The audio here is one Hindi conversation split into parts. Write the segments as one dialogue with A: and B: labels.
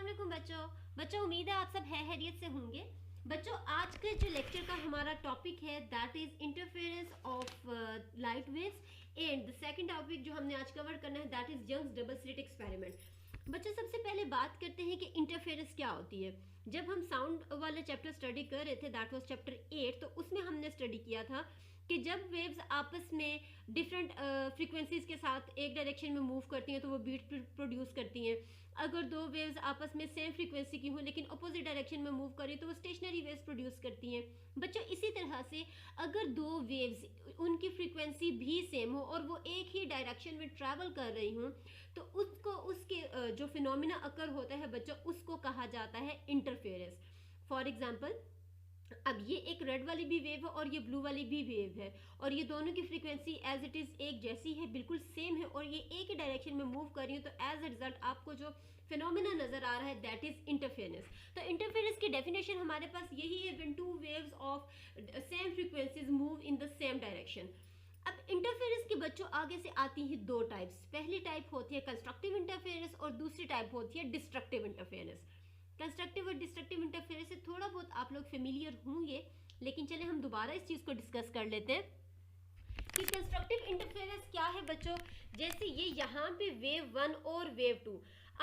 A: वालेकुम बच्चों उम्मीद है आप सब खैरियत से होंगे। बच्चों आज के जो लेक्चर का हमारा टॉपिक है that is interference of light waves and the second topic जो हमने आज कवर करना है that is Young's double slit experiment. बच्चों सबसे पहले बात करते हैं कि इंटरफेरेंस क्या होती है। जब हम साउंड वाले चैप्टर स्टडी कर रहे थे दैट वाज चैप्टर 8, तो उसमें हमने स्टडी किया था कि जब वेव्स आपस में डिफरेंट फ्रीक्वेंसीज के साथ एक डायरेक्शन में मूव करती हैं तो वो बीट प्रोड्यूस करती हैं। अगर दो वेव्स आपस में सेम फ्रीक्वेंसी की हों लेकिन अपोजिट डायरेक्शन में मूव करें तो वो स्टेशनरी वेव्स प्रोड्यूस करती हैं। बच्चों इसी तरह से अगर दो वेव्स उनकी फ्रीक्वेंसी भी सेम हो और वो एक ही डायरेक्शन में ट्रैवल कर रही हों तो उसको उसके जो फिनोमिना अकर होता है बच्चों उसको कहा जाता है इंटरफेरेंस। फॉर एग्जाम्पल अब ये एक रेड वाली भी वेव है और ये ब्लू वाली भी वेव है और ये दोनों की फ्रीक्वेंसी एज इट इज एक जैसी है, बिल्कुल सेम है और ये एक ही डायरेक्शन में मूव कर रही है, तो एज अ रिजल्ट आपको जो फिनोमिना नजर आ रहा है दैट इज इंटरफेरेंस। तो इंटरफेरेंस की डेफिनेशन हमारे पास यही है, when two waves of same frequencies move in the same direction. अब इंटरफेरेंस के बच्चों आगे से आती हैं दो टाइप्स। पहली टाइप होती है कंस्ट्रक्टिव इंटरफेरेंस और दूसरी टाइप होती है डिस्ट्रक्टिव इंटरफेरेंस। कंस्ट्रक्टिव और डिस्ट्रक्टिव इंटरफेरेंस से थोड़ा बहुत आप लोग फेमिलियर होंगे, लेकिन चले हम दोबारा इस चीज को डिस्कस कर लेते हैं कि कंस्ट्रक्टिव इंटरफेरेंस क्या है बच्चों। जैसे ये यहाँ पे वेव 1 और वेव 2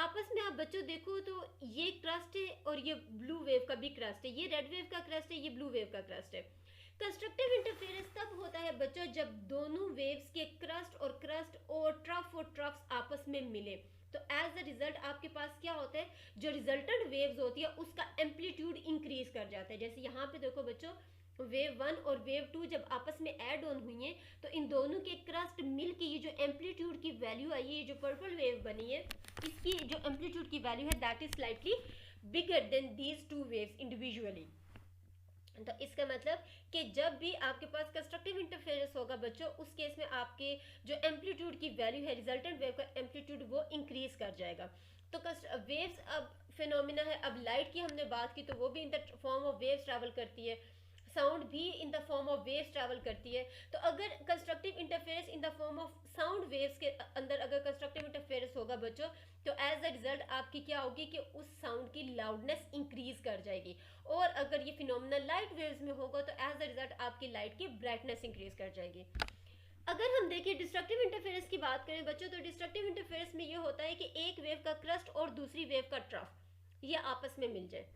A: आपस में आप बच्चों देखो तो ये क्रस्ट है और ये ब्लू वेव का भी क्रस्ट है, ये रेड वेव का क्रस्ट है, ये ब्लू वेव का क्रस्ट है। कंस्ट्रक्टिव इंटरफेरेंस तब होता है बच्चों जब दोनों वेव्स के क्रस्ट और ट्रफ्स आपस में मिले, तो एज अ रिजल्ट आपके पास क्या होता है, जो रिजल्टेंट वेव्स होती है उसका एम्पलीट्यूड इंक्रीज कर जाता है। जैसे यहाँ पे देखो बच्चों वेव 1 और वेव 2 जब आपस में ऐड ऑन हुई हैं तो इन दोनों के क्रस्ट मिल के ये जो एम्पलीट्यूड की वैल्यू आई है, ये जो पर्पल वेव बनी है इसकी जो एम्पलीट्यूड की वैल्यू है that is slightly bigger than these two waves individually. तो इसका मतलब कि जब भी आपके पास कंस्ट्रक्टिव इंटरफेरेंस होगा बच्चों उस केस में आपके जो एम्पलीट्यूड की वैल्यू है रिजल्टेंट वेव का एम्पलीट्यूड वो इंक्रीज कर जाएगा। तो वेव्स अब फिनोमिना है। अब लाइट की हमने बात की तो वो भी in the form of waves travel करती है, साउंड भी in the form of waves travel करती है। तो अगर constructive interference in the form of sound waves के अंदर अगर कंस्ट्रक्टिव इंटरफेरेंस होगा बच्चों तो एज अ रिजल्ट आपकी क्या होगी कि उस साउंड की लाउडनेस इंक्रीज कर जाएगी। और अगर ये फिनोमिना लाइट वेव्स में होगा तो एज अ रिजल्ट आपकी लाइट की ब्राइटनेस इंक्रीज कर जाएगी। अगर हम देखें डिस्ट्रक्टिव इंटरफेरेंस की बात करें बच्चों तो डिस्ट्रक्टिव इंटरफेरेंस में ये होता है कि एक वेव का क्रस्ट और दूसरी वेव का ट्रफ ये आपस में मिल जाए,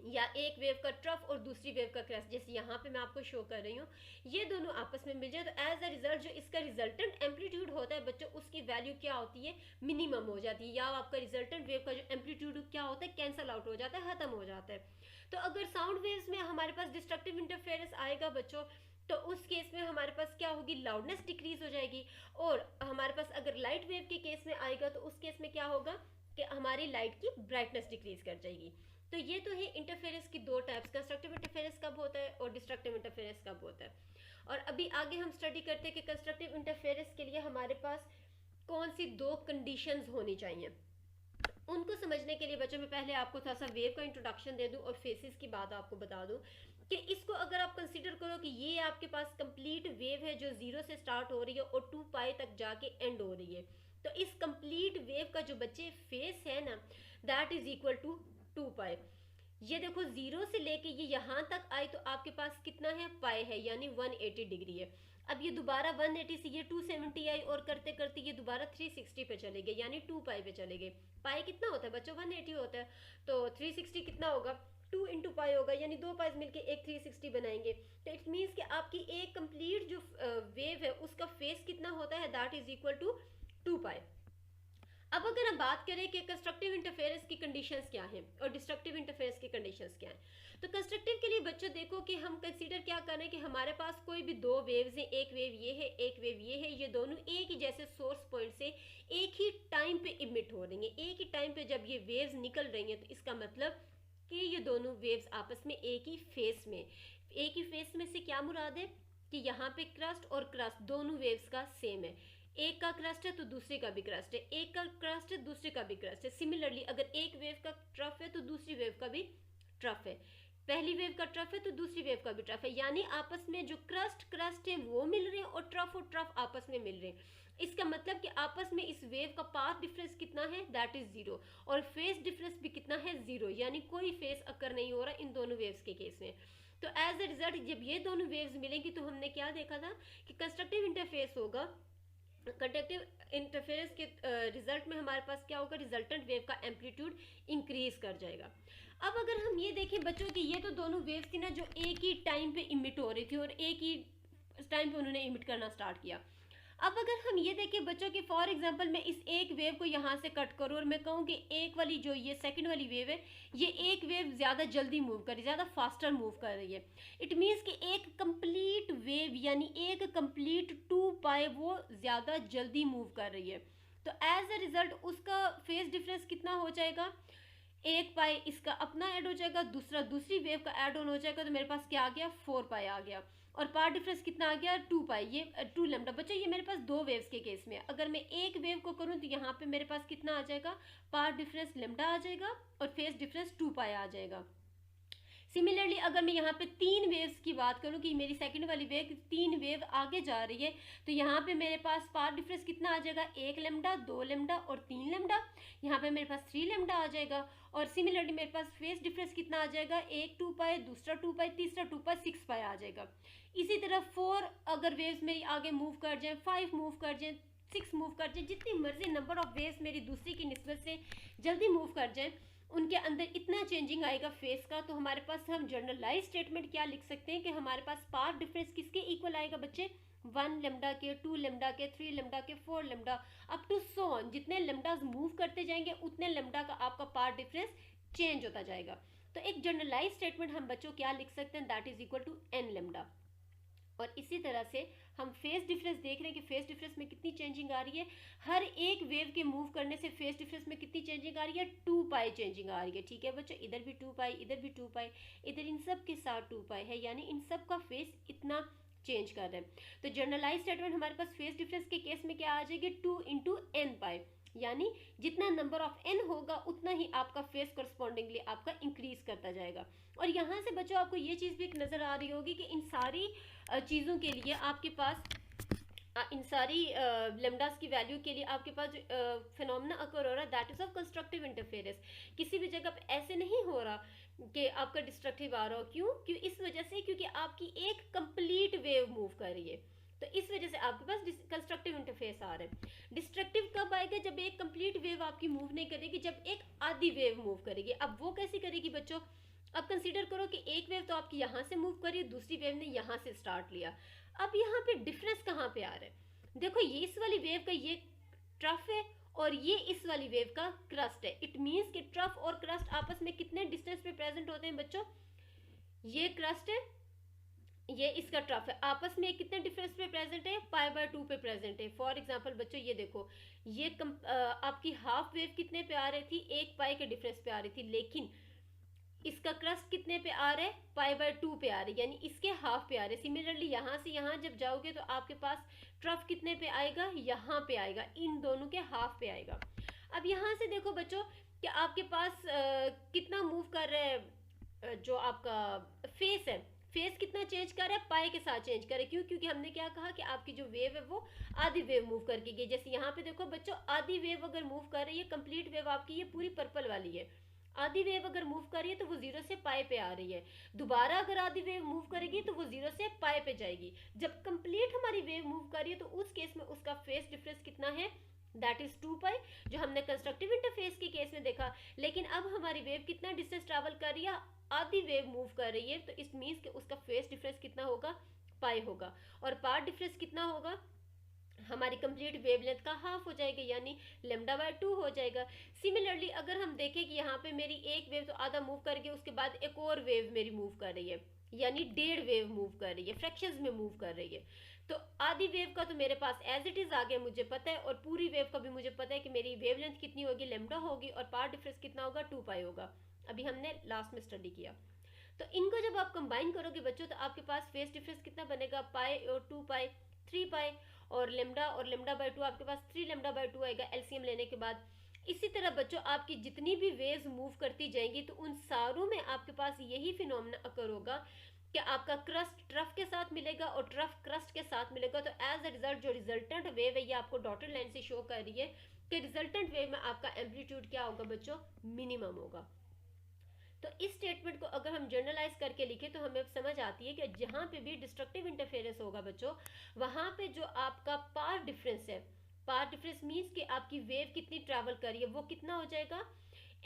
A: या एक वेव का ट्रफ और दूसरी वेव का क्रस्ट जैसे यहाँ पे मैं आपको शो कर रही हूँ ये दोनों आपस में मिल जाए, तो एज अ रिजल्ट जो इसका रिजल्टेंट एम्पलीट्यूड होता है बच्चों उसकी वैल्यू क्या होती है, मिनिमम हो जाती है, या आपका रिजल्टेंट वेव का जो एम्पलीट्यूड क्या होता है कैंसल आउट हो जाता है, खत्म हो जाता है। तो अगर साउंड वेव्स में हमारे पास डिस्ट्रक्टिव इंटरफेरेंस आएगा बच्चों तो उस केस में हमारे पास क्या होगी, लाउडनेस डिक्रीज हो जाएगी। और हमारे पास अगर लाइट वेव के केस में आएगा तो उस केस में क्या होगा कि हमारी लाइट की ब्राइटनेस डिक्रीज कर जाएगी। तो ये तो है इंटरफेरेंस की दो टाइप्स, कंस्ट्रक्टिव इंटरफेरेंस कब होता है और डिस्ट्रक्टिव इंटरफेरेंस कब होता है। और अभी आगे हम स्टडी करते हैं कि कंस्ट्रक्टिव इंटरफेरेंस के लिए हमारे पास कौन सी दो कंडीशंस होनी चाहिए। उनको समझने के लिए बच्चों में पहले आपको थोड़ा सा वेव का इंट्रोडक्शन दे दूं और फेसेस की बात आपको बता दूं कि इसको अगर आप कंसीडर करो कि ये आपके पास कंप्लीट वेव है जो 0 से स्टार्ट हो रही है और 2 पाई तक जाके एंड हो रही है, तो इस कंप्लीट वेव का जो बच्चे फेस है ना दैट इज इक्वल टू 2 पाई। ये देखो 0 से लेके ये यहाँ तक आई तो आपके पास कितना है, पाई है, यानी 180 डिग्री है। अब ये दोबारा 180 से ये 270 आई और करते करते ये दोबारा 360 पे चले गए, यानी 2 पाई पे चले गए। पाई कितना होता है बच्चों, 180 होता है, तो 360 कितना होगा, 2 इंटू पाई होगा, यानी दो पाइज मिलके एक 360 बनाएंगे। तो इट मीन्स कि आपकी एक कंप्लीट जो वेव है उसका फेस कितना होता है, दैट इज इक्वल टू 2 पाई। अब अगर हम बात करें कि कंस्ट्रक्टिव इंटरफेरेंस की कंडीशंस क्या हैं और डिस्ट्रक्टिव इंटरफेरेंस की कंडीशंस क्या हैं, तो कंस्ट्रक्टिव के लिए बच्चों देखो कि हम कंसीडर क्या कर रहे हैं कि हमारे पास कोई भी दो वेव्स हैं, एक वेव ये है एक वेव ये है, ये दोनों एक ही जैसे सोर्स पॉइंट से एक ही टाइम पे इमिट हो रही हैं। एक ही टाइम पे जब ये वेव्स निकल रही हैं तो इसका मतलब कि ये दोनों वेव्स आपस में एक ही फेस में से क्या मुराद है कि यहाँ पे क्रस्ट और क्रस्ट दोनों वेव्स का सेम है, एक का क्रस्ट है तो दूसरे का भी क्रस्ट है, एक का क्रस्ट है दूसरे का भी क्रस्ट है। सिमिलरली अगर एक वेव का ट्रफ है तो दूसरी वेव का भी ट्रफ है। पहली वेव का ट्रफ है तो दूसरी वेव का भी ट्रफ है, यानी आपस में जो क्रस्ट है वो मिल रहे हैं और ट्रफ आपस में मिल रहे हैं। इसका मतलब कि आपस में इस वेव का पाथ डिफरेंस कितना है, दैट इज 0, और फेस डिफरेंस भी कितना है, 0, यानी कोई फेस अकर नहीं हो रहा इन दोनों वेव्स के केस में। तो एज अ रिजल्ट जब ये दोनों वेव्स मिलेंगी तो हमने क्या देखा था कि कंस्ट्रक्टिव इंटरफेस होगा। कंडक्टिव इंटरफेरेंस के रिजल्ट में हमारे पास क्या होगा, रिजल्टेंट वेव का एम्पलीट्यूड इंक्रीज कर जाएगा। अब अगर हम ये देखें बच्चों कि ये तो दोनों वेव्स थी ना जो एक ही टाइम पे इमिट हो रही थी और एक ही टाइम पे उन्होंने इमिट करना स्टार्ट किया। अब अगर हम ये देखें बच्चों कि फॉर एग्जांपल मैं इस एक वेव को यहाँ से कट करूँ और मैं कहूँ कि एक वाली जो ये सेकंड वाली वेव है, ये एक वेव ज़्यादा जल्दी मूव कर रही है, ज़्यादा फास्टर मूव कर रही है। इट मीन्स कि एक कंप्लीट वेव यानी एक कंप्लीट 2 पाई वो ज़्यादा जल्दी मूव कर रही है। तो एज अ रिजल्ट उसका फेस डिफरेंस कितना हो जाएगा, 1 पाई इसका अपना ऐड हो जाएगा, दूसरी वेव का ऐड ऑन हो जाएगा, तो मेरे पास क्या आ गया, 4 पाई आ गया। और पार्ट डिफरेंस कितना आ गया, 2 पाई, ये 2 लेमडा। बच्चों ये मेरे पास दो वेव्स के केस में, अगर मैं एक वेव को करूँ तो यहाँ पे मेरे पास कितना आ जाएगा, पार्ट डिफरेंस लेमडा आ जाएगा और फेस डिफरेंस 2 पाई आ जाएगा। सिमिलरली अगर मैं यहाँ पे 3 वेव्स की बात करूँ कि मेरी सेकंड वाली वेव 3 वेव आगे जा रही है, तो यहाँ पे मेरे पास पाथ डिफरेंस कितना आ जाएगा, 1 लेमडा, 2 लेमडा और 3 लेमडा। यहाँ पे मेरे पास 3 लेमडा आ जाएगा। और सिमिलरली मेरे पास फेस डिफरेंस कितना आ जाएगा, एक 2 पाई, दूसरा 2 पाई, तीसरा 2 पाई, 6 पाई आ जाएगा। इसी तरह 4 अगर वेव्स मेरी आगे मूव कर जाए, 5 मूव कर जाए, 6 मूव कर जाए, जितनी मर्जी नंबर ऑफ वेव्स मेरी दूसरी की निस्बत से जल्दी मूव कर जाए, उनके अंदर इतना चेंजिंग आएगा फेस का। तो हमारे पास हम जनरलाइज स्टेटमेंट क्या लिख सकते हैं कि हमारे पास पाथ डिफरेंस किसके इक्वल आएगा बच्चे, 1 लेमडा के, 2 लेमडा के, 3 लेमडा के, 4 lambda up to so on. जितने लेमडाज मूव करते जाएंगे उतने लेमडा का आपका पाथ डिफरेंस चेंज होता जाएगा। तो एक जनरलाइज स्टेटमेंट हम बच्चों क्या लिख सकते हैं, that is equal to n lambda. और इसी तरह से हम फेस डिफरेंस देख रहे हैं कि फेस डिफरेंस में कितनी चेंजिंग आ रही है, हर एक वेव के मूव करने से फेस डिफरेंस में कितनी चेंजिंग आ रही है, 2 पाई चेंजिंग आ रही है। ठीक है बच्चों, इधर भी 2 पाई, इधर भी 2 पाई, इधर इन सब के साथ 2 पाई है, यानी इन सब का फेस इतना चेंज कर रहा है। तो जनरलाइज स्टेटमेंट हमारे पास फेस डिफरेंस के केस में क्या आ जाएगी, 2 इंटू एन पाई, यानी जितना नंबर ऑफ n होगा उतना ही आपका फेस करस्पॉन्डिंगली आपका इंक्रीज करता जाएगा। और यहाँ से बच्चों आपको ये चीज़ भी एक नज़र आ रही होगी कि इन सारी चीज़ों के लिए आपके पास इन सारी लेमडास की वैल्यू के लिए आपके पास फिनोमेना अकर हो रहा है, that is of constructive interference. किसी भी जगह पे ऐसे नहीं हो रहा कि आपका डिस्ट्रक्टिव आ रहा हो। क्यों इस वजह से क्योंकि आपकी एक कंप्लीट वेव मूव कर रही है, तो इस वजह से आपके पास कंस्ट्रक्टिव इंटरफेस आ रहा है। डिस्ट्रक्टिव कब आएगा, जब एक कंप्लीट वेव आपकी मूव नहीं करेगी, जब एक आधी वेव मूव करेगी। अब वो कैसे करेगी बच्चों, अब कंसीडर करो कि एक वेव तो आपकी यहाँ से मूव करी, दूसरी वेव ने यहाँ से स्टार्ट लिया। अब यहाँ पे डिफरेंस कहाँ पे आ रहा है, देखो ये इस वाली वेव का ये ट्रफ है और ये इस वाली वेव का क्रस्ट है। इट मीन्स कि ट्रफ और क्रस्ट आपस में कितने डिस्टेंस पे प्रेजेंट होते हैं बच्चों, ये क्रस्ट है, ये इसका ट्रफ है, आपस में कितने डिफरेंस पे प्रेजेंट है, π/2 पे प्रेजेंट है। फॉर एग्जांपल बच्चों ये देखो, ये आपकी हाफ वेव कितने पे आ रही थी, 1 पाई के डिफरेंस पे आ रही थी, लेकिन इसका क्रस्ट कितने पे आ रहा है, π/2 पे आ रही है, यानी इसके हाफ पे आ रहे। सिमिलरली यहाँ से यहाँ जब जाओगे तो आपके पास ट्रफ कितने पे आएगा, यहाँ पे आएगा, इन दोनों के हाफ पे आएगा। अब यहाँ से देखो बच्चों कि आपके पास कितना मूव कर रहा है जो आपका फेस है, फेस कितना चेंज कर रहा है, पाई के साथ चेंज कर रहा है। क्योंकि हमने क्या कहा कि आपकी जो वेव है वो आधी वेव मूव करके गई। जैसे यहाँ पे देखो बच्चों, आधी वेव अगर मूव कर रही है, कंप्लीट वेव आपकी ये पूरी पर्पल वाली है, आधी वेव अगर मूव कर रही है तो वो 0 से पाई पे आ रही है। दोबारा अगर आधी वेव मूव करेगी तो वो 0 से पाई पे जाएगी। जब कंप्लीट हमारी वेव मूव कर रही है तो उस केस में उसका फेस डिफरेंस कितना है, दैट इज 2 पाई, जो हमने कंस्ट्रक्टिव इंटरफेस के केस में देखा। लेकिन अब हमारी वेव कितना डिस्टेंस ट्रैवल कर रही है, आधी वेव मूव कर रही है, तो इस मीन्स कि उसका फेस डिफरेंस कितना होगा, पाई होगा। और पाथ डिफरेंस कितना होगा, हमारी कंप्लीट वेवलेंथ का हाफ हो जाएगा, यानी λ/2 हो जाएगा। सिमिलरली अगर हम देखें कि यहाँ पे मेरी एक वेव तो आधा मूव कर गई, उसके बाद एक और वेव मेरी मूव कर रही है, यानी 1.5 वेव मूव कर रही है, फ्रैक्शंस में मूव कर रही है। तो आधी वेव का तो मेरे पास एज इट इज आ गया, मुझे पता है, और पूरी वेव का भी मुझे पता है कि मेरी वेवलेंथ कितनी होगी, लैम्डा होगी, और पाथ डिफरेंस कितना होगा, 2 पाई होगा। अभी हमने लास्ट में स्टडी किया। तो इनको जब आप कंबाइन करोगे बच्चों तो आपके पास फेस डिफरेंस कितना बनेगा, पाई और 2 पाई, 3 पाई, और λ/2 आपके पास 3 λ/2 आएगा एलसीएम लेने के बाद। इसी तरह बच्चों आपकी जितनी भी वेव्स मूव करती जाएंगी तो उन सारों में आपके पास यही फिनोमेना अकर होगा कि आपका क्रस्ट ट्रफ के साथ मिलेगा और ट्रफ क्रस्ट के साथ मिलेगा। तो एज अ रिजल्ट जो रिजल्टेंट वेव है ये आपको डॉटेड लाइन से शो कर रही है कि रिजल्टेंट वेव में आपका एम्पलीट्यूड क्या होगा बच्चों, मिनिमम होगा। तो इस स्टेटमेंट को अगर हम जर्नलाइज करके लिखें तो हमें समझ आती है कि जहां पे भी डिस्ट्रक्टिव इंटरफेरेंस होगा बच्चों, वहां पे जो आपका पाथ डिफरेंस है, पाथ डिफरेंस मींस कि आपकी वेव कितनी ट्रैवल कर रही है, वो कितना हो जाएगा,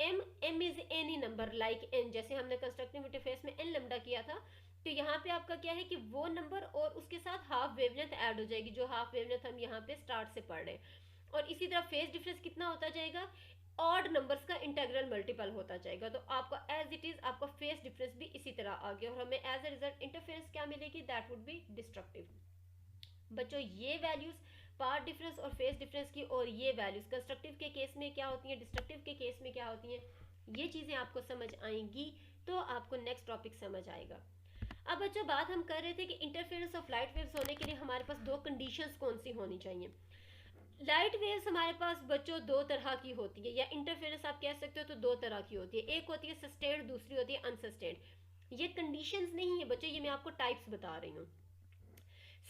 A: M is any number like N, जैसे हमने कंस्ट्रक्टिव इंटरफेरेंस में एन लैम्डा किया था। तो यहाँ पे आपका क्या है कि वो नंबर और उसके साथ हाफ वेवलेंथ ऐड हो जाएगी, जो हाफ वेवलेंथ हम यहाँ पे स्टार्ट से पढ़ रहे हैं। और इसी तरह फेज डिफरेंस कितना होता जाएगा, ऑड नंबर्स का इंटीग्रल मल्टीपल होता जाएगा। तो आपका एज इट इज आपका फेज डिफरेंस भी इसी तरह आ गया और हमें एज अ रिजल्ट इंटरफेरेंस क्या मिलेगी, दैट वुड बी डिस्ट्रक्टिव। बच्चों ये वैल्यूज पाथ डिफरेंस और फेज डिफरेंस की और ये वैल्यूज कंस्ट्रक्टिव के केस में क्या होती हैं, डिस्ट्रक्टिव के केस में क्या होती हैं, ये चीजें आपको समझ आएंगी तो आपको नेक्स्ट टॉपिक समझ आएगा। अब बच्चों बात हम कर रहे थे कि इंटरफेरेंस ऑफ लाइट वेव्स होने के लिए हमारे पास दो कंडीशंस कौन सी होनी चाहिए। लाइट वेव्स हमारे पास बच्चों दो तरह की होती है, या इंटरफेरेंस आप कह सकते हो तो दो तरह की होती है, एक होती है सस्टेन्ड, दूसरी होती है अनसस्टेन्ड। ये कंडीशंस नहीं है बच्चों, ये मैं आपको टाइप्स बता रही हूँ।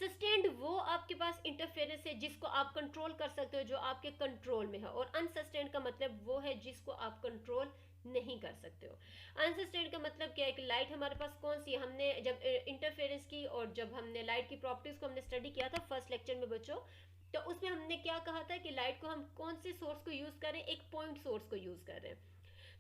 A: सस्टेन्ड वो आपके पास इंटरफेरेंस है जिसको आप कंट्रोल कर सकते हो, जो आपके कंट्रोल में है, और अनसस्टेन्ड का मतलब वो है जिसको आप कंट्रोल नहीं कर सकते हो। अनसस्टेन्ड का मतलब क्या है कि लाइट हमारे पास कौन सी है, हमने जब इंटरफेरेंस की और जब हमने लाइट की प्रॉपर्टीज को हमने स्टडी किया था फर्स्ट लेक्चर में बच्चों, तो उसमें हमने क्या कहा था कि लाइट को हम कौन से सोर्स को यूज करें, एक पॉइंट सोर्स को यूज कर रहे हैं।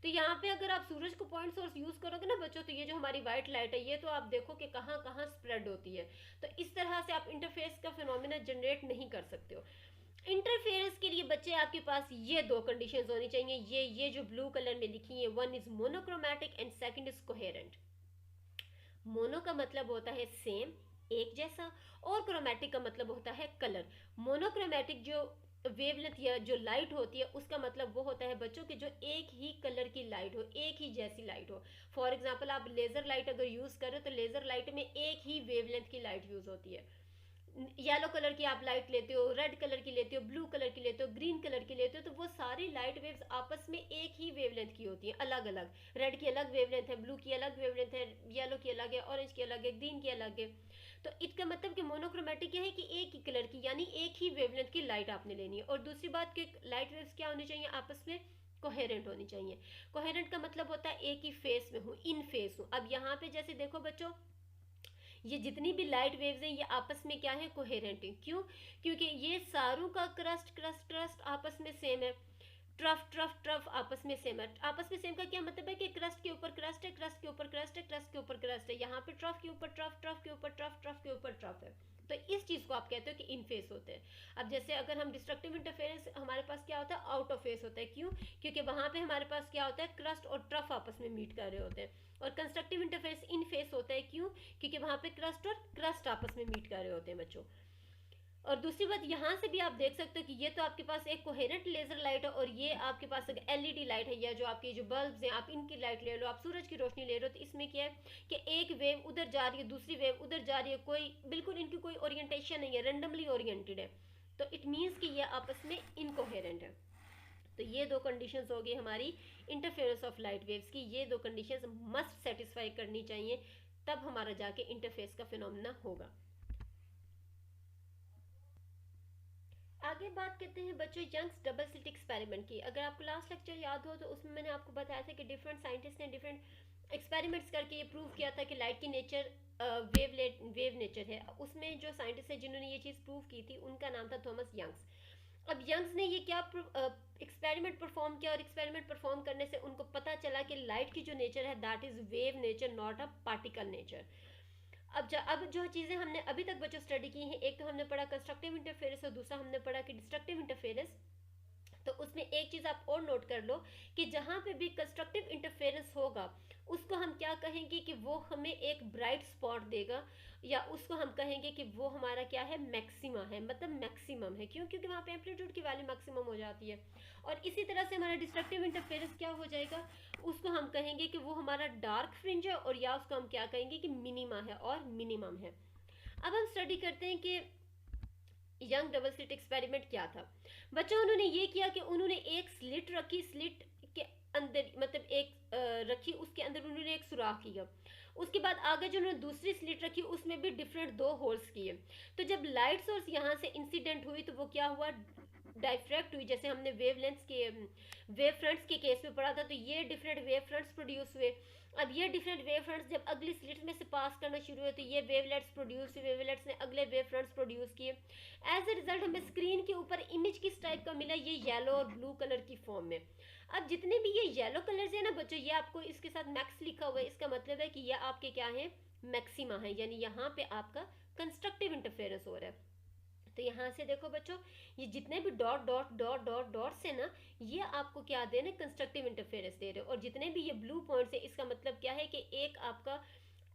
A: तो यहाँ पे अगर आप सूरज को पॉइंट सोर्स यूज करोगे ना बच्चों, तो ये जो हमारी व्हाइट लाइट है ये तो आप देखो कि कहाँ कहाँ स्प्रेड होती है। तो इस तरह से आप इंटरफेरेंस का फिनोमेना जनरेट नहीं कर सकते हो। इंटरफेरेंस के लिए बच्चे आपके पास ये दो कंडीशंस होनी चाहिए, ये जो ब्लू कलर में लिखी है, one is monochromatic and second is coherent. Mono का मतलब होता है सेम, एक जैसा, और क्रोमैटिक का मतलब होता है कलर। मोनोक्रोमैटिक जो वेवलेंथ या जो लाइट होती है उसका मतलब वो होता है बच्चों कि जो एक ही कलर की लाइट हो, एक ही जैसी लाइट हो। फॉर एग्जांपल आप लेजर लाइट अगर यूज करो तो लेजर लाइट में एक ही वेवलेंथ की लाइट यूज होती है। येलो कलर की आप लाइट लेते हो, रेड कलर की लेते हो, ब्लू कलर की लेते हो, ग्रीन कलर की लेते हो, तो वो सारी लाइट वेव्स आपस में एक ही वेवलेंथ की होती है, अलग अलग। रेड की अलग वेवलेंथ है, ब्लू की अलग वेवलेंथ है, येलो की अलग है, ऑरेंज की अलग है, ग्रीन की अलग है। तो इसका मतलब कि मोनोक्रोमैटिक क्या है कि एक ही कलर की यानी एक ही वेवलेंथ की लाइट आपने लेनी है। और दूसरी बात कि लाइट वेव्स क्या होनी चाहिए, आपस में कोहेरेंट होनी चाहिए। कोहेरेंट का मतलब होता है एक ही फेस में हूँ, इन फेस हूँ। अब यहाँ पे जैसे देखो बच्चों, ये जितनी भी लाइट वेव्स हैं ये आपस में क्या है, कोहेरेंट है। क्यों, क्योंकि ये सारों का क्रस्ट क्रस्ट क्रस्ट आपस में सेम है, ट्रफ ट्रफ ट्रफ आपस में सेम है। आपस में सेम का क्या मतलब है कि क्रस्ट के ऊपर क्रस्ट है, क्रस्ट के ऊपर क्रस्ट है, क्रस्ट के ऊपर क्रस्ट है, यहाँ पे ट्रफ के ऊपर ट्रफ, ट्रफ के ऊपर ट्रफ, ट्रफ के ऊपर ट्रफ है। तो इस चीज को आप कहते हो कि इन फेस होते हैं। अब जैसे अगर हम डिस्ट्रक्टिव इंटरफेरेंस हमारे पास क्या होता है, आउट ऑफ फेस होता है। क्यों, क्योंकि वहां पे हमारे पास क्या होता है, क्रस्ट और ट्रफ आपस में मीट कर रहे होते हैं। और कंस्ट्रक्टिव इंटरफेरेंस इन फेस होता है। क्यों, क्योंकि वहां पे क्रस्ट और क्रस्ट आपस में मीट कर रहे होते हैं बच्चों। और दूसरी बात यहाँ से भी आप देख सकते हो कि ये तो आपके पास एक कोहेरेंट लेजर लाइट है, और ये आपके पास एक एलईडी लाइट है, या जो आपकी जो बल्ब्स हैं आप इनकी लाइट ले लो, आप सूरज की रोशनी ले लो। तो इसमें क्या है कि एक वेव उधर जा रही है, दूसरी वेव उधर जा रही है, कोई बिल्कुल इनकी कोई ओरिएंटेशन नहीं है, रेंडमली ओरिएंटेड है। तो इट मीन्स कि ये आपस में इनकोहेरेंट है। तो ये दो कंडीशंस हो गई हमारी इंटरफेरेंस ऑफ लाइट वेव्स की। ये दो कंडीशंस मस्ट सेटिस्फाई करनी चाहिए, तब हमारा जाके इंटरफेस का फिनोमेना होगा। आगे बात करते हैं बच्चों यंग्स डबल स्लिट एक्सपेरिमेंट की। अगर आपको लास्ट लेक्चर याद हो तो उसमें मैंने आपको बताया था कि डिफरेंट साइंटिस्ट ने डिफरेंट एक्सपेरिमेंट्स करके ये प्रूव किया था कि लाइट की नेचर वेव नेचर है। उसमें जो साइंटिस्ट है जिन्होंने ये चीज़ प्रूव की थी उनका नाम था थॉमस यंग्स। अब यंग्स ने ये क्या एक्सपेरिमेंट परफॉर्म किया, और एक्सपेरिमेंट परफॉर्म करने से उनको पता चला कि लाइट की जो नेचर है that is wave nature, not a particle nature. अब जो चीज़ें हमने अभी तक बच्चों स्टडी की हैं, एक तो हमने पढ़ा कंस्ट्रक्टिव इंटरफेरेंस और दूसरा हमने पढ़ा कि डिस्ट्रक्टिव इंटरफेरेंस। तो उसमें एक चीज़ आप और नोट कर लो कि जहाँ पे भी कंस्ट्रक्टिव इंटरफेरेंस होगा उसको हम क्या कहेंगे कि वो हमें एक ब्राइट स्पॉट देगा, या उसको हम कहेंगे कि वो हमारा क्या है, मैक्सिमा है, मतलब मैक्सिमम है। क्यों, क्योंकि वहाँ पे एम्पलीट्यूड की वैल्यू मैक्सिमम हो जाती है। और इसी तरह से हमारा डिस्ट्रक्टिव इंटरफेरेंस क्या हो जाएगा, उसको हम कहेंगे कि वो हमारा डार्क फ्रिंज है, और या उसको हम क्या कहेंगे कि मिनिमा है और मिनिमम है। अब हम स्टडी करते हैं कि यंग डबल स्लिट एक्सपेरिमेंट क्या था बच्चों? उन्होंने ये किया कि उन्होंने एक स्लिट रखी, स्लिट के अंदर मतलब एक रखी, उसके अंदर उन्होंने एक सुराख किया। उसके बाद आगे जो उन्होंने दूसरी स्लिट रखी उसमें भी डिफरेंट 2 होल्स किए। तो जब लाइट सोर्स यहाँ से इंसिडेंट हुई तो वो क्या हुआ, डायफ्रैक्ट हुई। जैसे हमने वेवलेंथ्स के वेव फ्रंट्स के केस में पढ़ा था, तो ये डिफरेंट वेव फ्रंट्स प्रोड्यूस हुए। अब ये डिफरेंट वेव फ्रंट्स जब अगली स्लिट में से पास करना शुरू हुए तो ये वेवलेट्स प्रोड्यूस हुए, वेवलेट्स ने अगले वेव फ्रंट्स प्रोड्यूस किए। एज ए रिजल्ट हमें स्क्रीन के ऊपर इमेज किस टाइप का मिला, ये येलो और ब्लू कलर की फॉर्म में। अब जितने भी ये येलो कलर्स है ना बच्चों, ये आपको इसके साथ मैक्स लिखा हुआ है, इसका मतलब है कि ये आपके क्या है, मैक्सिमा है, यानी यहाँ पे आपका कंस्ट्रक्टिव इंटरफेरेंस हो रहा है। तो यहाँ से देखो बच्चों, ये जितने भी dot dot dot dot dots है ना, ये आपको क्या दे रहे हैं, कंस्ट्रक्टिव इंटरफेरेंस दे रहे हैं। और जितने भी ये ब्लू पॉइंट्स है, इसका मतलब क्या है कि एक आपका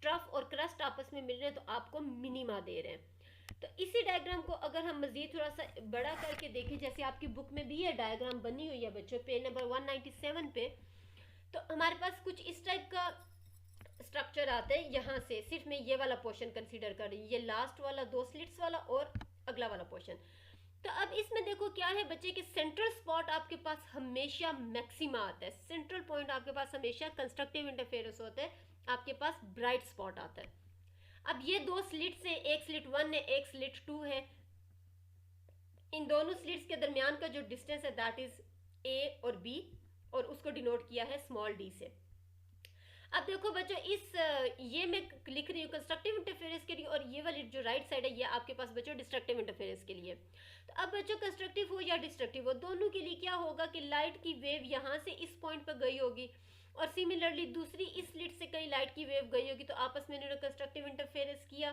A: ट्रफ और क्रस्ट आपस में मिल रहे हैं, तो आपको मिनिमा दे रहे हैं। तो इसी डायग्राम को अगर हम मजीद थोड़ा सा बड़ा करके देखें, जैसे आपकी बुक में भी ये डायग्राम बनी हुई है बच्चों, पेज नंबर 197 पे, तो हमारे पास कुछ इस टाइप का स्ट्रक्चर आता है। यहाँ से सिर्फ मैं ये वाला पोर्शन कंसीडर कर रही हूँ, ये लास्ट वाला 2 स्लिट्स वाला और अगला वाला पोर्शन। तो अब इसमें देखो क्या है बच्चे कि सेंट्रल स्पॉट आपके पास हमेशा मैक्सिमा आता है, सेंट्रल पॉइंट आपके पास हमेशा कंस्ट्रक्टिव इंटरफेरेंस होता है, आपके पास ब्राइट स्पॉट आता है। अब ये 2 स्लिट्स है, एक स्लिट 1 है, एक स्लिट 2 है। इन दोनों स्लिट्स के दरमियान का जो डिस्टेंस है दैट इज ए और बी, और उसको डिनोट किया है स्मॉल डी से। अब देखो बच्चों, इस ये मैं लिख रही हूँ कंस्ट्रक्टिव इंटरफेरेंस के लिए, और ये वाली जो राइट साइड है ये आपके पास बच्चों डिस्ट्रक्टिव इंटरफेरेंस के लिए। तो अब बच्चों कंस्ट्रक्टिव हो या डिस्ट्रक्टिव हो, दोनों के लिए क्या होगा कि लाइट की वेव यहाँ से इस पॉइंट पर गई होगी, और सिमिलरली दूसरी इस स्लिट से कहीं लाइट की वेव गई होगी, तो आपस में इन्होंने कंस्ट्रक्टिव इंटरफेरेंस किया,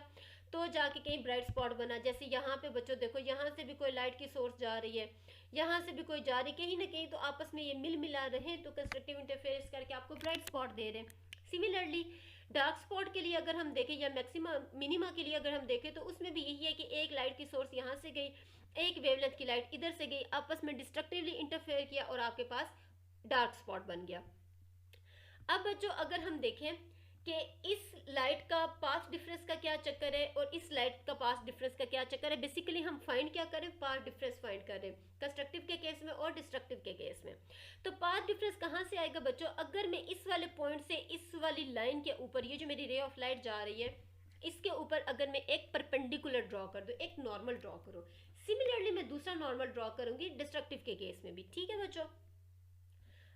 A: तो जाके कहीं ब्राइट स्पॉट बना। जैसे यहाँ पे बच्चों देखो, यहाँ से भी कोई लाइट की सोर्स जा रही है, यहाँ से भी कोई जा रही, कहीं ना कहीं तो आपस में ये मिल मिला रहे, तो कंस्ट्रक्टिव इंटरफेरेंस करके आपको ब्राइट स्पॉट दे रहे हैं। सिमिलरली डार्क स्पॉट के लिए अगर हम देखें, या मैक्सिमा मिनिमा के लिए अगर हम देखें, तो उसमें भी यही है कि एक लाइट की सोर्स यहाँ से गई, एक वेवलेंथ की लाइट इधर से गई, आपस में डिस्ट्रक्टिवली इंटरफेयर किया, और आपके पास डार्क स्पॉट बन गया। अब बच्चों अगर हम देखें कि इस लाइट का पाथ डिफरेंस का क्या चक्कर है और इस लाइट का पाथ डिफरेंस का क्या चक्कर है, बेसिकली हम फाइंड क्या करें, पाथ डिफरेंस फाइंड करें, कंस्ट्रक्टिव के केस में और डिस्ट्रक्टिव के केस में। तो पाथ डिफरेंस कहाँ से आएगा बच्चों, अगर मैं इस वाले पॉइंट से इस वाली लाइन के ऊपर, ये जो मेरी रे ऑफ लाइट जा रही है, इसके ऊपर अगर मैं एक परपेंडिकुलर ड्रॉ कर दूं, एक नॉर्मल ड्रॉ करूं, सिमिलरली मैं दूसरा नॉर्मल ड्रॉ करूंगी डिस्ट्रक्टिव के केस में भी। ठीक है बच्चों,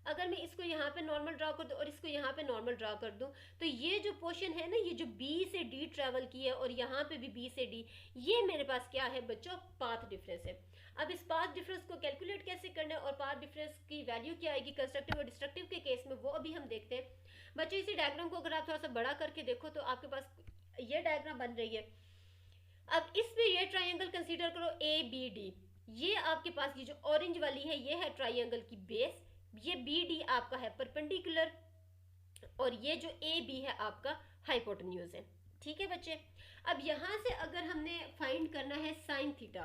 A: अगर मैं इसको यहाँ पे नॉर्मल ड्रॉ कर दूं और इसको यहाँ पे नॉर्मल ड्रॉ कर दूं, तो ये जो पोर्शन है ना, ये जो B से D ट्रेवल की है और यहाँ पे भी B से D, ये मेरे पास क्या है बच्चों, पाथ डिफरेंस है। अब इस पाथ डिफरेंस को कैलकुलेट कैसे करना है और पाथ डिफरेंस की वैल्यू क्या आएगी कंस्ट्रक्टिव और डिस्ट्रक्टिव के केस में, वो अभी हम देखते हैं। बच्चों इसी डायग्राम को अगर आप थोड़ा सा बड़ा करके देखो, तो आपके पास ये डायग्राम बन रही है। अब इसमें ये ट्राइंगल कंसीडर करो ABD, ये आपके पास ये जो ऑरेंज वाली है ये है ट्राइंगल की बेस, ये BD आपका है परपेंडिकुलर, और ये जो AB है आपका हाइपोटेन्यूज है। ठीक है बच्चे, अब यहाँ से अगर हमने फाइंड करना है साइन थीटा,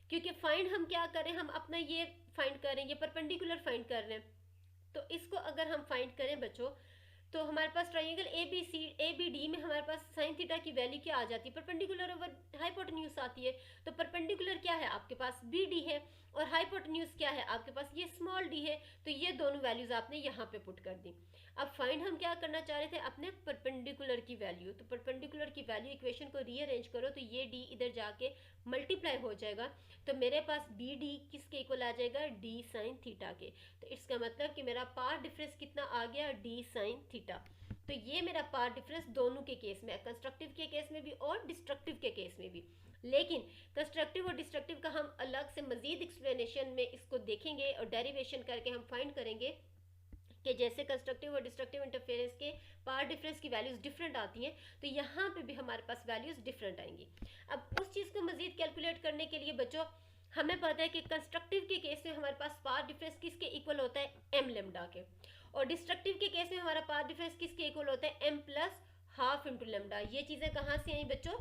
A: क्योंकि फाइंड हम क्या करें, हम अपना ये फाइंड करें, ये परपेंडिकुलर फाइंड कर रहे हैं, तो इसको अगर हम फाइंड करें बच्चों, तो हमारे पास ट्राइंगल ABD में हमारे पास साइन थीटा की वैल्यू क्या आ जाती है, परपेंडिकुलर ओवर हाइपोटेन्यूज आती है। तो परपेंडिकुलर क्या है आपके पास, BD है, और हाइपोटेन्यूज क्या है आपके पास, ये स्मॉल d है। तो ये दोनों वैल्यूज आपने यहाँ पे पुट कर दी। अब फाइंड हम क्या करना चाह रहे थे, अपने परपेंडिकुलर की वैल्यू। तो परपेंडिकुलर की वैल्यू इक्वेशन को रीअरेंज करो, तो ये d इधर जाके मल्टीप्लाई हो जाएगा, तो मेरे पास BD किसके इक्वल आ जाएगा, D साइन थीटा के। तो इसका मतलब कि मेरा पाथ डिफरेंस कितना आ गया, D साइन थीटा। तो ये मेरा पाथ डिफरेंस दोनों के केस में, कंस्ट्रक्टिव के केस में भी और डिस्ट्रक्टिव के केस में भी। लेकिन कंस्ट्रक्टिव और डिस्ट्रक्टिव का हम अलग से मजीद एक्सप्लेनेशन में इसको देखेंगे और डेरिवेशन करके हम फाइंड करेंगे कि जैसे कंस्ट्रक्टिव और डिस्ट्रक्टिव इंटरफेरेंस के पाथ डिफरेंस की वैल्यूज डिफरेंट आती हैं, तो यहाँ पे भी हमारे पास वैल्यूज डिफरेंट आएंगी। अब उस चीज़ को मजीद कैलकुलेट करने के लिए बच्चों हमें पता है कि कंस्ट्रक्टिव के केस में हमारे पास पाथ डिफरेंस किसके इक्वल होता है, m लेमडा के, और डिस्ट्रक्टिव के केस में हमारा पाथ डिफरेंस किसके इक्वल होता है, m plus half into lambda. ये चीज़ें कहाँ से आई बच्चों,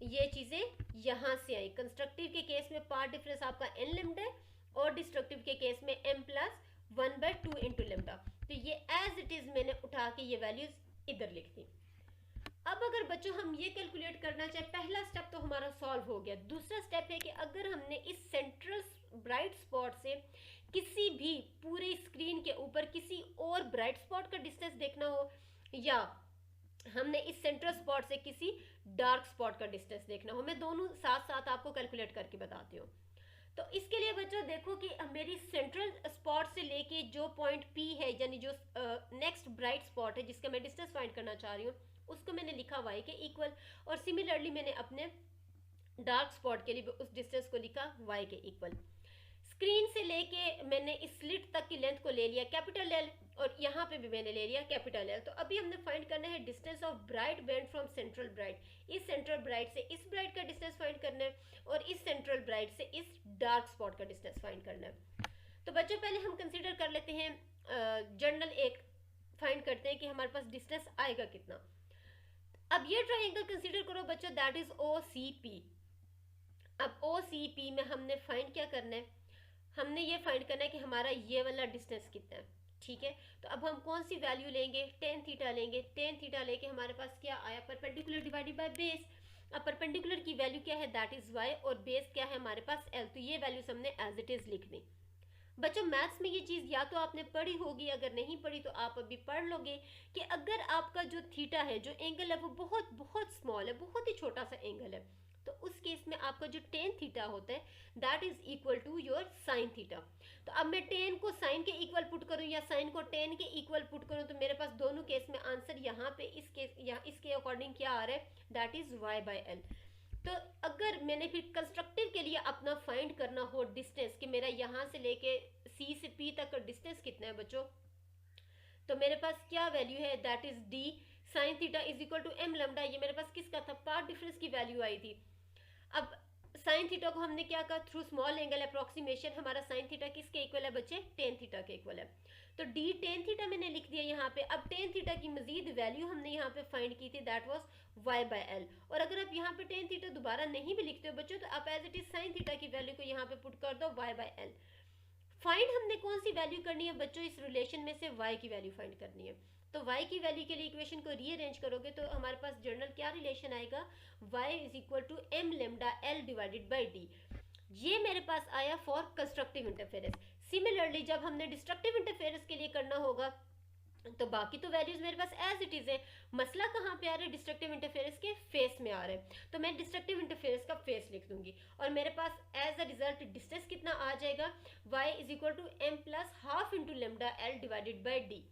A: ये चीज़ें यहाँ से आई। कंस्ट्रक्टिव के केस में पाथ डिफरेंस आपका n लेमडा है, और डिस्ट्रक्टिव के केस में m प्लस 1/2 इंटू लेमडा। तो ये एज इट इज़ मैंने उठा के ये वैल्यूज इधर लिख दी। अब अगर बच्चों हम ये कैलकुलेट करना चाहे, पहला स्टेप तो हमारा सॉल्व हो गया। दूसरा स्टेप है कि अगर हमने इस सेंट्रल ब्राइट स्पॉट से किसी भी पूरे स्क्रीन के ऊपर किसी और ब्राइट स्पॉट का डिस्टेंस देखना हो, या हमने इस सेंट्रल स्पॉट से किसी डार्क स्पॉट का डिस्टेंस देखना हो, मैं दोनों साथ साथ आपको कैलकुलेट करके बताती हूँ। तो इसके लिए बच्चों देखो कि मेरी सेंट्रल स्पॉट से लेके जो पॉइंट पी है, यानी जो नेक्स्ट ब्राइट स्पॉट है जिसका मैं डिस्टेंस फाइंड करना चाह रही हूँ, उसको मैंने लिखा y के इक्वल, और सिमिलरली मैंने अपने डार्क स्पॉट के लिए उस डिस्टेंस को लिखा y के इक्वल। स्क्रीन से लेके मैंने इस स्लिट तक की लेंथ को ले लिया कैपिटल एल, और यहाँ पे भी मैंने ले लिया कैपिटल एल। तो अभी हमने फाइंड करना है distance of bright banned from central bright. इस सेंट्रल ब्राइट से इस ब्राइट का डिस्टेंस फाइंड करना है, और इस सेंट्रल ब्राइट से इस डार्क स्पॉट का डिस्टेंस फाइंड करना है। तो बच्चों पहले हम कंसिडर कर लेते हैं जर्नल एक फाइंड करते हैं कि हमारे पास डिस्टेंस आएगा कितना। अब ये ट्राइंगल कंसिडर करो बच्चों, that is O C P. अब ओ सी पी में हमने फाइंड क्या करना है, हमने ये फाइंड करना है कि हमारा ये वाला डिस्टेंस कितना है। ठीक है, तो अब हम कौन सी वैल्यू लेंगे, टेन थीटा लेंगे। टेन थीटा लेके हमारे पास क्या आया, परपेंडिकुलर डिवाइडेड बाय बेस। अब परपेंडिकुलर की वैल्यू क्या है, दैट इज y, और बेस क्या है हमारे पास l। तो ये वैल्यूज हमने एज इट इज लिख दी। बच्चों मैथ्स में ये चीज़ या तो आपने पढ़ी होगी, अगर नहीं पढ़ी तो आप अभी पढ़ लोगे कि अगर आपका जो थीटा है, जो एंगल है, वो बहुत बहुत स्मॉल है, बहुत ही छोटा सा एंगल है, तो उस केस में आपका जो टेन थीटा होता है that is equal to your sine theta. तो अब मैं टेन को साइन के इक्वल पुट करूं या साइन को टेन के इक्वल पुट करूं, तो मेरे पास दोनों केस में आंसर यहाँ पे इस केस यहाँ इसके अकॉर्डिंग क्या आ रहा है, that is y by L. तो अगर मैंने फिर कंस्ट्रक्टिव के लिए अपना फाइंड करना हो डिस्टेंस कि मेरा यहाँ से लेके सी से पी तक का डिस्टेंस कितना है बच्चों, तो मेरे पास क्या वैल्यू है, that is D sine theta is equal to M lambda. ये मेरे पास किसका था, पार्ट डिफरेंस की वैल्यू आई थी। अब साइन थीटा को हमने क्या कहा, थ्रू स्मॉल एंगल अप्रोक्सीमेशन हमारा साइन थीटा किसके इक्वल है बच्चे, टेन थीटा के इक्वल है। तो डी टेन थीटा मैंने लिख दिया यहाँ पे। अब टेन थीटा की मजीद वैल्यू हमने यहाँ पे फाइंड की थी, that was y by L. और अगर आप यहाँ पे टेन थीटा दोबारा नहीं भी लिखते हो बच्चों, तो आप as it is sine theta की वैल्यू को यहाँ पे पुट कर दो y बाय एल। फाइंड हमने कौन सी वैल्यू करनी है बच्चों, इस रिलेशन में से y की वैल्यू फाइंड करनी है। तो y की वैल्यू के लिए इक्वेशन को रीअरेंज करोगे तो हमारे पास जनरल क्या रिलेशन आएगा, y is equal to M lambda L divided by D. ये मेरे पास आया फॉर कंस्ट्रक्टिव इंटरफेरेंस। सिमिलरली जब हमने डिस्ट्रक्टिव इंटरफेरेंस के लिए करना होगा तो बाकी तो वैल्यूज मेरे पास एज इट इज है। मसला कहाँ पे आ रहा है, डिस्ट्रक्टिव इंटरफेरेंस के फेस में आ रहा है, तो मैं डिस्ट्रक्टिव इंटरफेरेंस का फेस लिख दूंगी, और मेरे पास एज अ रिजल्ट डिस्टेंस कितना आ जाएगा, y is equal to M plus half into lambda L divided by D.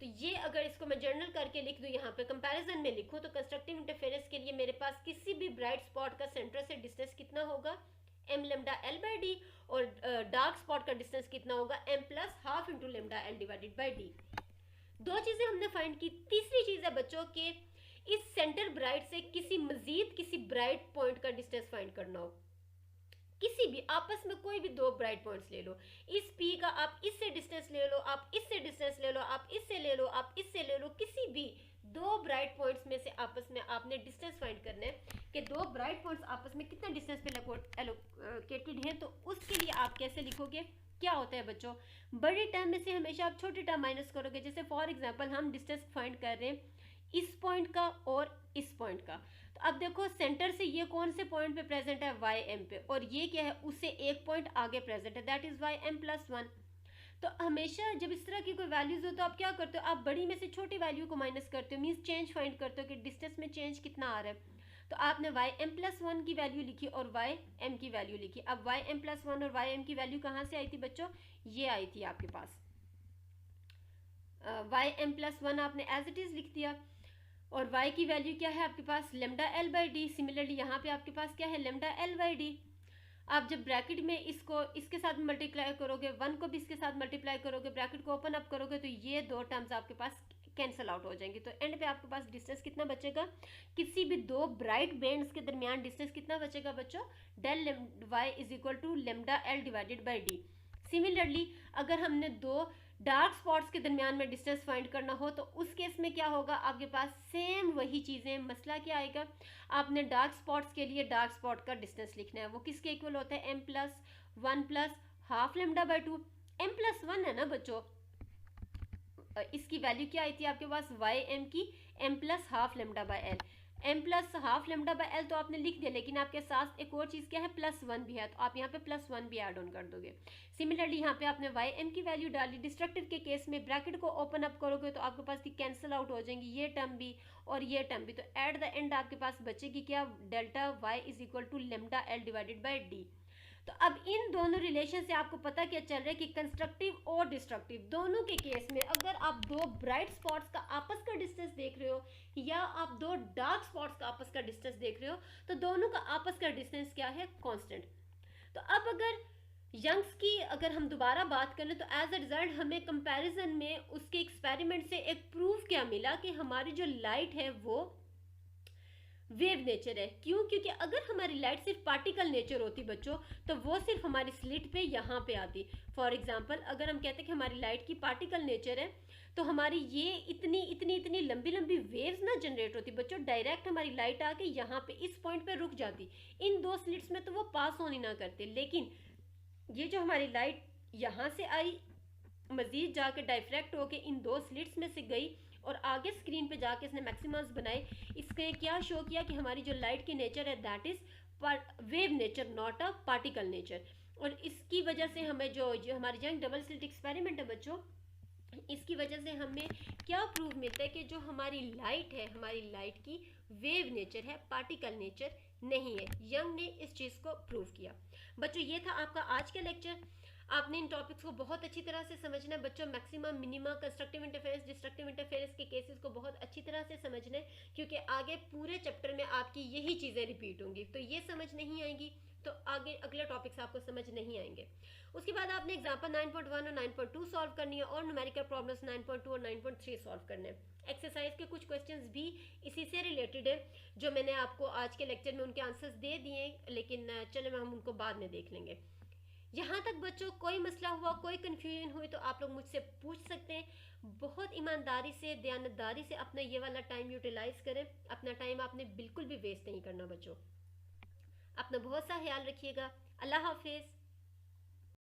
A: तो ये अगर इसको मैं जर्नल करके लिख दूँ, यहाँ पे कंपैरिजन में लिखूँ, तो कंस्ट्रक्टिव इंटरफेरेंस के लिए मेरे पास किसी भी ब्राइट स्पॉट का सेंटर से डिस्टेंस कितना होगा, M lambda L by D, और डार्क स्पॉट का डिस्टेंस कितना होगा, M plus half into lambda L divided by D. दो चीजें हमने फाइंड की। तीसरी चीज है बच्चों के इस सेंटर ब्राइट से किसी ब्राइट पॉइंट का डिस्टेंस फाइंड करना हो, किसी भी आपस में कोई भी दो ब्राइट पॉइंट्स ले लो, इस P का आप इससे डिस्टेंस ले लो, आप इससे डिस्टेंस ले लो, आप इससे ले लो, आप इससे ले लो, किसी भी दो ब्राइट पॉइंट्स में से आपस में आपने डिस्टेंस फाइंड करना है कि दो ब्राइट पॉइंट्स आपस में कितना डिस्टेंस पे एलोकेटेड है। तो उसके लिए आप कैसे लिखोगे, क्या होता है बच्चों, बड़ी टर्म में से हमेशा आप छोटी टर्म माइनस करोगे। जैसे फॉर एग्जांपल हम डिस्टेंस फाइंड कर रहे हैं इस पॉइंट का और इस पॉइंट का, तो अब देखो सेंटर से ये कौन से पॉइंट पे प्रेजेंट है, वाई एम पे, और ये क्या है, उससे एक पॉइंट आगे प्रेजेंट है, that is Y M plus one. तो हमेशा जब इस तरह की कोई वैल्यूज हो तो आप क्या करते हो, आप बड़ी में से छोटी वैल्यू को माइनस करते हो, मीन्स चेंज फाइंड करते हो कि डिस्टेंस में चेंज कितना आ रहा है। तो आपने वाई एम प्लस वन की वैल्यू लिखी और वाई एम की वैल्यू लिखी। अब वाई एम प्लस वन और वाई एम की वैल्यू कहाँ से आई थी बच्चों, ये आई थी आपके पास, वाई एम प्लस वन आपने एज इट इज लिख दिया, और y की वैल्यू क्या है आपके पास, lambda L by D. Similarly यहाँ पे आपके पास क्या है, लेमडा एल बाई डी। आप जब ब्रैकेट में इसको इसके साथ मल्टीप्लाई करोगे, वन को भी इसके साथ मल्टीप्लाई करोगे, ब्रैकेट को ओपन अप करोगे, तो ये दो टर्म्स आपके पास कैंसिल आउट हो जाएंगे। तो एंड पे आपके पास डिस्टेंस कितना बचेगा, किसी भी दो ब्राइट बैंड्स के दरमियान डिस्टेंस कितना बचेगा बच्चों, del y is equal to lambda L divided by D. Similarly अगर हमने दो डार्क स्पॉट्स के दरमियान में डिस्टेंस फाइंड करना हो तो उस केस में क्या होगा, आपके पास सेम वही चीज़ें, मसला क्या आएगा, आपने डार्क स्पॉट्स के लिए डार्क स्पॉट का डिस्टेंस लिखना है, वो किसके इक्वल होता है, M plus one plus half lambda by two. M plus one है ना बच्चों, इसकी वैल्यू क्या आई थी आपके पास वाई एम की M plus half lambda by L. M plus half lambda by L तो आपने लिख दिया, लेकिन आपके साथ एक और चीज़ क्या है, +1 भी है, तो आप यहाँ पे +1 भी ऐड ऑन कर दोगे। सिमिलरली यहाँ पे आपने वाई एम की वैल्यू डाली। डिस्ट्रक्टिव के केस में ब्रैकेट को ओपन अप करोगे तो आपके पास कैंसिल आउट हो जाएंगी ये टर्म भी और ये टर्म भी, तो एट द एंड आपके पास बचेगी क्या, delta Y is equal to lambda L divided by D. तो अब इन दोनों रिलेशन से आपको पता क्या चल रहा है कि कंस्ट्रक्टिव और डिस्ट्रक्टिव दोनों के केस में अगर आप दो ब्राइट स्पॉट्स का आपस का डिस्टेंस देख रहे हो या आप दो डार्क स्पॉट्स का आपस का डिस्टेंस देख रहे हो तो दोनों का आपस का डिस्टेंस क्या है, कांस्टेंट। तो अब अगर यंग्स की अगर हम दोबारा बात करें तो एज अ रिजल्ट हमें कंपैरिजन में उसके एक्सपेरिमेंट से एक प्रूफ क्या मिला कि हमारी जो लाइट है वो वेव नेचर है। क्यों? क्योंकि अगर हमारी लाइट सिर्फ पार्टिकल नेचर होती बच्चों तो वो सिर्फ हमारी स्लिट पे यहाँ पे आती। फॉर एग्जांपल अगर हम कहते हैं कि हमारी लाइट की पार्टिकल नेचर है तो हमारी ये इतनी इतनी इतनी लंबी लंबी वेव्स ना जनरेट होती बच्चों, डायरेक्ट हमारी लाइट आके यहाँ पे इस पॉइंट पे रुक जाती, इन दो स्लिट्स में तो वो पास ऑन ही ना करते। लेकिन ये जो हमारी लाइट यहाँ से आई, मजीद जाके डायफ्रैक्ट होके इन दो स्लिट्स में से गई और आगे स्क्रीन पे जाके इसने मैक्सिमम्स बनाए, इसने क्या शो किया कि हमारी जो लाइट की नेचर है that is wave nature, not a particle nature. और इसकी वजह से हमें जो हमारी यंग डबल स्लिट एक्सपेरिमेंट है बच्चों, इसकी वजह से हमें क्या प्रूव मिलता है कि जो हमारी लाइट है, हमारी लाइट की वेव नेचर है, पार्टिकल नेचर नहीं है। यंग ने इस चीज़ को प्रूव किया। बच्चों ये था आपका आज का लेक्चर। आपने इन टॉपिक्स को बहुत अच्छी तरह से समझना है बच्चों, maximum minima, constructive interference, destructive interference के केसेस को बहुत अच्छी तरह से समझना है, क्योंकि आगे पूरे चैप्टर में आपकी यही चीज़ें रिपीट होंगी। तो ये समझ नहीं आएंगी तो आगे अगले टॉपिक्स आपको समझ नहीं आएंगे। उसके बाद आपने एग्जाम्पल 9.1 और 9.2 सॉल्व करनी है और न्यूमेरिकल प्रॉब्लम्स 9.2 और 9.3 सॉल्व करने हैं। एक्सरसाइज के कुछ क्वेश्चंस भी इसी से रिलेटेड है जो मैंने आपको आज के लेक्चर में उनके आंसर्स दे दिए, लेकिन चलो हम उनको बाद में देख लेंगे। यहाँ तक बच्चों कोई मसला हुआ, कोई कन्फ्यूजन हुई तो आप लोग मुझसे पूछ सकते हैं। बहुत ईमानदारी से, दयानतदारी से अपना ये वाला टाइम यूटिलाइज करें। अपना टाइम आपने बिल्कुल भी वेस्ट नहीं करना बच्चों। अपना बहुत सा ख्याल रखिएगा। अल्लाह हाफिज़।